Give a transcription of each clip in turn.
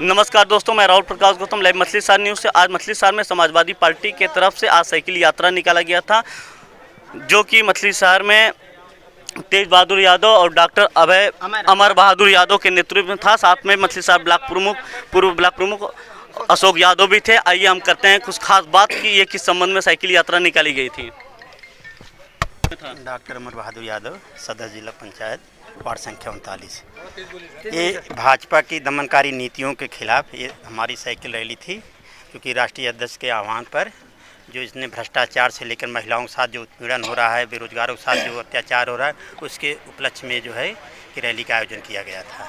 नमस्कार दोस्तों, मैं राहुल प्रकाश गौतम लाइव मछली शहर न्यूज़ से। आज मछली शहर में समाजवादी पार्टी के तरफ से आज साइकिल यात्रा निकाला गया था, जो कि मछली शहर में तेज बहादुर यादव और डॉक्टर अमर बहादुर यादव के नेतृत्व में था। साथ में मछली शहर पूर्व ब्लॉक प्रमुख अशोक यादव भी थे। आइए हम करते हैं कुछ खास बात कि ये किस संबंध में साइकिल यात्रा निकाली गई थी। डॉक्टर अमर बहादुर यादव, सदर जिला पंचायत, वार्ड संख्या 39। ये भाजपा की दमनकारी नीतियों के खिलाफ ये हमारी साइकिल रैली थी, क्योंकि राष्ट्रीय अध्यक्ष के आह्वान पर जो इसने भ्रष्टाचार से लेकर महिलाओं के साथ जो उत्पीड़न हो रहा है, बेरोजगारों के साथ जो अत्याचार हो रहा है, उसके उपलक्ष्य में जो है कि रैली का आयोजन किया गया था।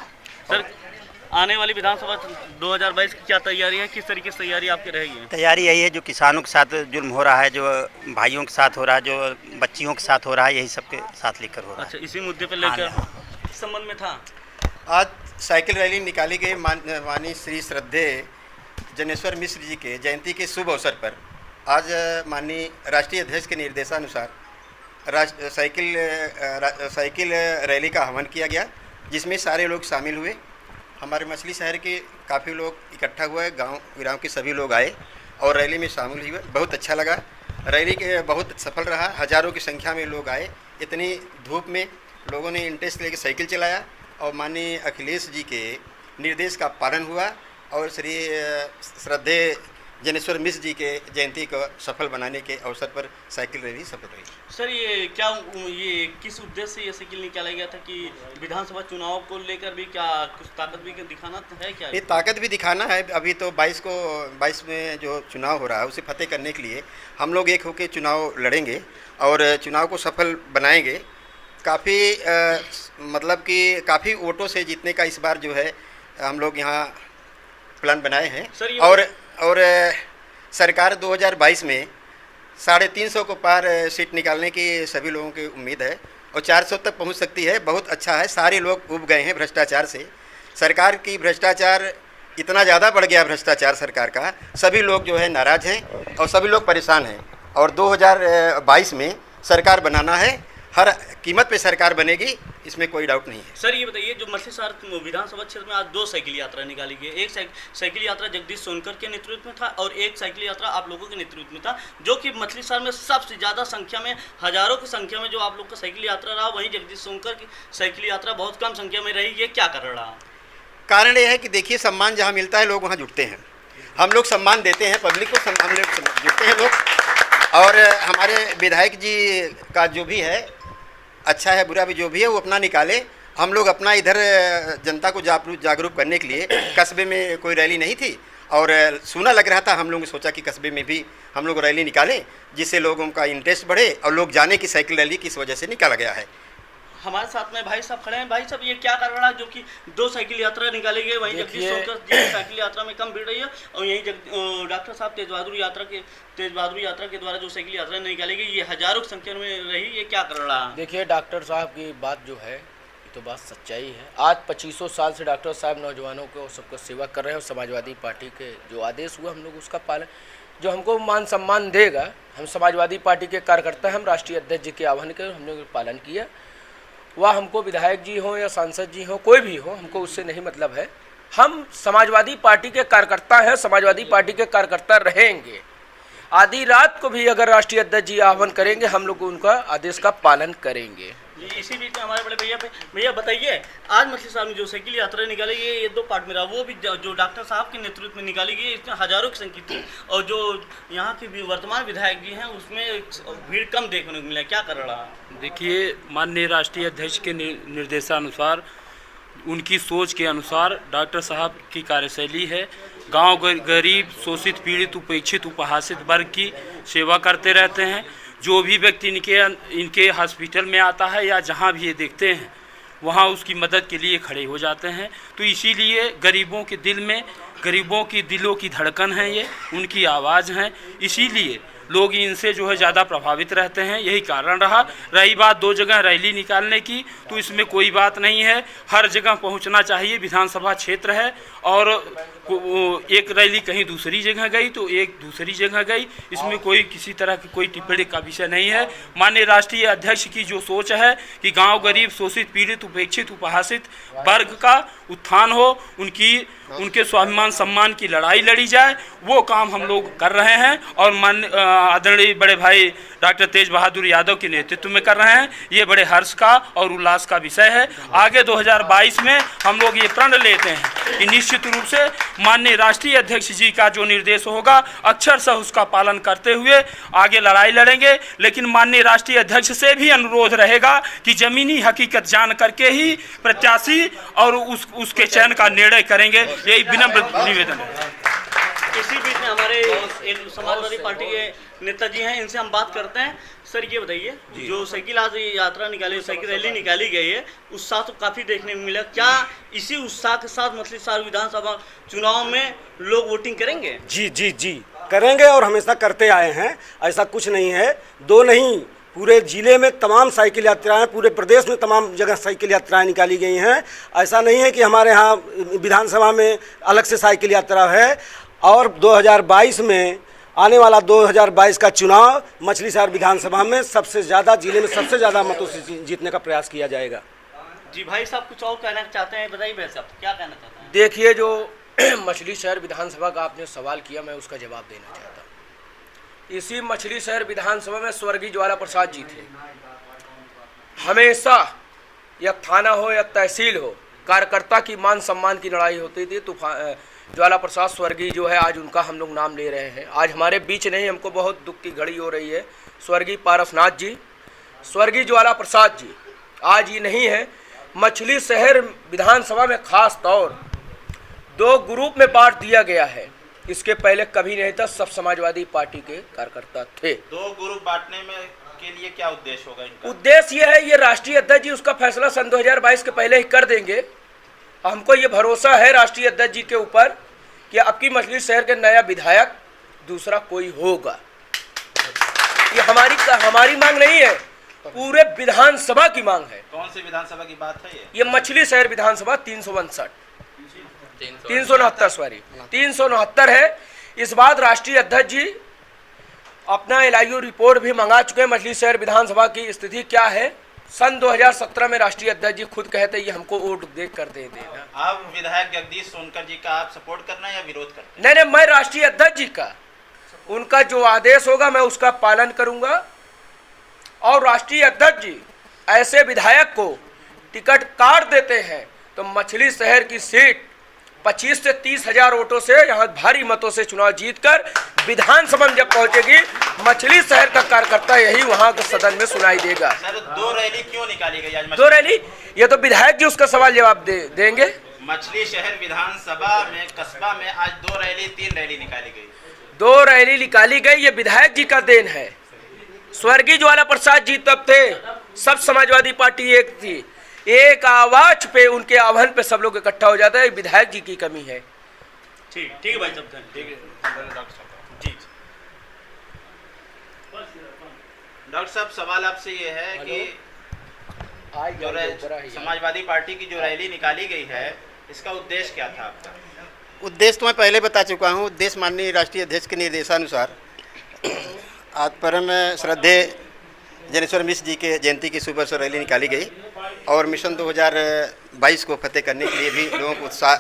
सर, आने वाली विधानसभा 2022 की क्या तैयारी है, किस तरीके से तैयारी आपकी रहेगी? तैयारी यही है, जो किसानों के साथ जुल्म हो रहा है, जो भाइयों के साथ हो रहा है, जो बच्चियों के साथ हो रहा है, यही सबके साथ लेकर हो रहा है। अच्छा, इसी मुद्दे पर लेकर इस संबंध में था। आज साइकिल रैली निकाली गई माननीय श्री श्रद्धेय जनेश्वर मिश्र जी के जयंती के शुभ अवसर पर। आज माननीय राष्ट्रीय अध्यक्ष के निर्देशानुसार साइकिल रैली का आह्वान किया गया, जिसमें सारे लोग शामिल हुए। हमारे मछली शहर के काफ़ी लोग इकट्ठा हुए, गांव के सभी लोग आए और रैली में शामिल हुए। बहुत अच्छा लगा, रैली के बहुत सफल रहा। हज़ारों की संख्या में लोग आए। इतनी धूप में लोगों ने इंटरेस्ट लेकर साइकिल चलाया और माननीय अखिलेश जी के निर्देश का पालन हुआ और श्री श्रद्धेय जनेश्वर मिश्र जी के जयंती को सफल बनाने के अवसर पर साइकिल रैली सफल रही। सर, ये किस उद्देश्य से ये साइकिल निकाला गया था कि विधानसभा चुनाव को लेकर भी क्या कुछ ताकत भी दिखाना है? क्या ये ताकत भी दिखाना है। अभी तो 22 में जो चुनाव हो रहा है उसे फतेह करने के लिए हम लोग एक होकर चुनाव लड़ेंगे और चुनाव को सफल बनाएंगे। मतलब कि काफ़ी वोटों से जीतने का इस बार जो है हम लोग यहाँ प्लान बनाए हैं। और सरकार 2022 में 350 को पार सीट निकालने की सभी लोगों की उम्मीद है और 400 तक पहुंच सकती है। बहुत अच्छा है, सारे लोग उब गए हैं भ्रष्टाचार से। सरकार की भ्रष्टाचार इतना ज़्यादा बढ़ गया, भ्रष्टाचार सरकार का, सभी लोग जो है नाराज़ हैं और सभी लोग परेशान हैं। और 2022 में सरकार बनाना है, हर कीमत पे सरकार बनेगी, इसमें कोई डाउट नहीं है। सर, ये बताइए, जो मछली शहर विधानसभा क्षेत्र में आज 2 साइकिल यात्रा निकाली गई। एक साइकिल यात्रा जगदीश सोनकर के नेतृत्व में था और एक साइकिल यात्रा आप लोगों के नेतृत्व में था, जो कि मछली शहर में सबसे ज़्यादा संख्या में, हजारों की संख्या में जो आप लोग का साइकिल यात्रा रहा, वहीं जगदीश सोनकर की साइकिल यात्रा बहुत कम संख्या में रही। ये क्या कारण रहा? कारण ये है कि देखिए, सम्मान जहाँ मिलता है लोग वहाँ जुटते हैं। हम लोग सम्मान देते हैं पब्लिक को, हम लोग जुटते हैं लोग। और हमारे विधायक जी का जो भी है, अच्छा है बुरा भी जो भी है, वो अपना निकाले। हम लोग अपना इधर जनता को जागरूक करने के लिए, कस्बे में कोई रैली नहीं थी और सूना लग रहा था, हम लोगों ने सोचा कि कस्बे में भी हम लोग रैली निकालें, जिससे लोगों का इंटरेस्ट बढ़े और लोग जाने की साइकिल रैली किस वजह से निकाला गया है। हमारे साथ में भाई साहब खड़े हैं। भाई साहब, ये क्या कारण रहा जो कि 2 साइकिल यात्रा निकाली गई, वहीं जगदीश सोनकर जी साइकिल यात्रा में कम भीड़ रही है और यहीं डॉक्टर साहब तेज बहादुर यात्रा के द्वारा जो साइकिल यात्रा निकाली गई, ये हजारों की संख्या में रही। ये क्या कारण रहा? देखिए, डॉक्टर साहब की बात जो है ये तो बात सच्चाई है। आज 2500 साल से डॉक्टर साहब नौजवानों को सबको सेवा कर रहे हैं और समाजवादी पार्टी के जो आदेश हुआ हम लोग उसका पालन, जो हमको मान सम्मान देगा, हम समाजवादी पार्टी के कार्यकर्ता, हम राष्ट्रीय अध्यक्ष जी के आह्वान के हम लोग पालन किया। वह हमको विधायक जी हो या सांसद जी हो, कोई भी हो, हमको उससे नहीं मतलब है। हम समाजवादी पार्टी के कार्यकर्ता हैं, समाजवादी पार्टी के कार्यकर्ता रहेंगे। आधी रात को भी अगर राष्ट्रीय अध्यक्ष जी आह्वान करेंगे, हम लोग उनका आदेश का पालन करेंगे। इसी बीच में हमारे बड़े भैया बताइए, आज मछली शहर में जो साइकिल यात्रा निकाली गई, ये 2 पार्ट में रहा। वो भी जो डॉक्टर साहब के नेतृत्व में निकाली गई, इसमें हजारों की संख्या थी और जो यहाँ के वर्तमान विधायक जी हैं उसमें भीड़ कम देखने को मिला। क्या कर रहा? देखिए, माननीय राष्ट्रीय अध्यक्ष के निर्देशानुसार, उनकी सोच के अनुसार डॉक्टर साहब की कार्यशैली है। गांव गरीब, शोषित, पीड़ित, उपेक्षित, उपहासित वर्ग की सेवा करते रहते हैं। जो भी व्यक्ति इनके हॉस्पिटल में आता है या जहां भी ये देखते हैं, वहां उसकी मदद के लिए खड़े हो जाते हैं। तो इसीलिए गरीबों के दिल में, गरीबों की दिलों की धड़कन है ये, उनकी आवाज़ है। इसीलिए लोग इनसे जो है ज़्यादा प्रभावित रहते हैं, यही कारण रहा। रही बात 2 जगह रैली निकालने की, तो इसमें कोई बात नहीं है, हर जगह पहुंचना चाहिए। विधानसभा क्षेत्र है और एक रैली कहीं दूसरी जगह गई तो एक दूसरी जगह गई, इसमें कोई किसी तरह की कोई टिप्पणी का विषय नहीं है। माननीय राष्ट्रीय अध्यक्ष की जो सोच है कि गांव गरीब शोषित पीड़ित उपेक्षित उपहासित वर्ग का उत्थान हो, उनके स्वाभिमान सम्मान की लड़ाई लड़ी जाए, वो काम हम लोग कर रहे हैं और आदरणीय बड़े भाई डॉक्टर तेज बहादुर यादव के नेतृत्व में कर रहे हैं। ये बड़े हर्ष का और उल्लास का विषय है। आगे 2022 में हम लोग ये प्रण लेते हैं कि निश्चित रूप से माननीय राष्ट्रीय अध्यक्ष जी का जो निर्देश होगा अक्षरशः उसका पालन करते हुए आगे लड़ाई लड़ेंगे। लेकिन माननीय राष्ट्रीय अध्यक्ष से भी अनुरोध रहेगा कि जमीनी हकीकत जान करके ही प्रत्याशी और उसके चयन का निर्णय करेंगे, यही विनम्र निवेदन है। इसी बीच में हमारे एक समाजवादी पार्टी के नेताजी हैं, इनसे हम बात करते हैं। सर ये बताइए, जो साइकिल आज यात्रा निकाली, साइकिल रैली निकाली गई है, उत्साह तो काफ़ी देखने को मिला। क्या इसी उत्साह के साथ मछलीशहर विधानसभा चुनाव में लोग वोटिंग करेंगे? जी करेंगे और हमेशा करते आए हैं। ऐसा कुछ नहीं है, 2 नहीं, पूरे ज़िले में तमाम साइकिल यात्राएं, पूरे प्रदेश में तमाम जगह साइकिल यात्राएं निकाली गई हैं। ऐसा नहीं है कि हमारे यहाँ विधानसभा में अलग से साइकिल यात्रा है। और 2022 में आने वाला 2022 का चुनाव मछलीशहर विधानसभा में सबसे ज़्यादा, जिले में सबसे ज़्यादा मतों से जीतने का प्रयास किया जाएगा। जी भाई साहब कुछ और कहना चाहते हैं, बताइए भाई साहब क्या कहना चाहते हैं? देखिए, जो मछलीशहर विधानसभा का आपने सवाल किया, मैं उसका जवाब देना चाहता हूँ। इसी मछलीशहर विधानसभा में स्वर्गीय ज्वाला प्रसाद जी थे। हमेशा या थाना हो या तहसील हो, कार्यकर्ता की मान सम्मान की लड़ाई होती थी। ज्वाला प्रसाद स्वर्गीय जो है, आज उनका हम लोग नाम ले रहे हैं। आज हमारे बीच नहीं, हमको बहुत दुख की घड़ी हो रही है। स्वर्गीय पारसनाथ जी, स्वर्गीय ज्वाला प्रसाद जी आज ये नहीं है। मछलीशहर विधानसभा में खास तौर 2 ग्रुप में बांट दिया गया है, इसके पहले कभी नहीं था। सब समाजवादी पार्टी के कार्यकर्ता थे। 2 ग्रुप बांटने में के लिए क्या उद्देश्य होगा इनका? उद्देश्य ये है, ये राष्ट्रीय अध्यक्ष जी उसका फैसला सन 2022 के पहले ही कर देंगे। हमको ये भरोसा है राष्ट्रीय अध्यक्ष जी के ऊपर कि अब की मछलीशहर के नया विधायक दूसरा कोई होगा। ये हमारी मांग नहीं है, पूरे विधानसभा की मांग है। कौन सी विधानसभा की बात है ये मछलीशहर विधानसभा 369 है। इस बात राष्ट्रीय अध्यक्ष जी अपना LIU रिपोर्ट भी मंगा चुके हैं। मछलीशहर विधानसभा की स्थिति क्या है, सन 2017 में राष्ट्रीय अध्यक्ष जी खुद कहते ये हमको वोट देख कर दे देना। आप विधायक जगदीश सोनकर जी का आप सपोर्ट करना या विरोध करना? नहीं, मैं राष्ट्रीय अध्यक्ष जी का, उनका जो आदेश होगा मैं उसका पालन करूंगा। और राष्ट्रीय अध्यक्ष जी ऐसे विधायक को टिकट काट देते हैं तो मछलीशहर की सीट 25 से 30 हजार वोटों से, यहाँ भारी मतों से चुनाव जीतकर विधानसभा में जब पहुंचेगी, मछलीशहर का कार्यकर्ता यही वहां के सदन में सुनाई देगा। सर 2 रैली क्यों निकाली गई आज? 2 रैली, ये तो विधायक जी उसका सवाल जवाब देंगे। मछलीशहर विधानसभा में कस्बा में आज 2 रैली 3 रैली निकाली गई। 2 रैली निकाली गई, ये विधायक जी का देन है। स्वर्गीय ज्वाला प्रसाद जी तब थे, सब समाजवादी पार्टी एक थी, एक आवाज पे, उनके आह्वान पे सब लोग इकट्ठा हो जाता है। विधायक जी की कमी है। ठीक है भाई साहब, ठीक है जी। डॉक्टर साहब सवाल आपसे ये है कि जो समाजवादी पार्टी की जो रैली निकाली गई है, इसका उद्देश्य क्या था आपका? उद्देश्य तो मैं पहले बता चुका हूँ। उद्देश्य माननीय राष्ट्रीय अध्यक्ष के निर्देशानुसार आज परम श्रद्धेय जनेश्वर मिश्र जी के जयंती की सुबह से रैली निकाली गई और मिशन 2022 को फतेह करने के लिए भी लोगों को उत्साह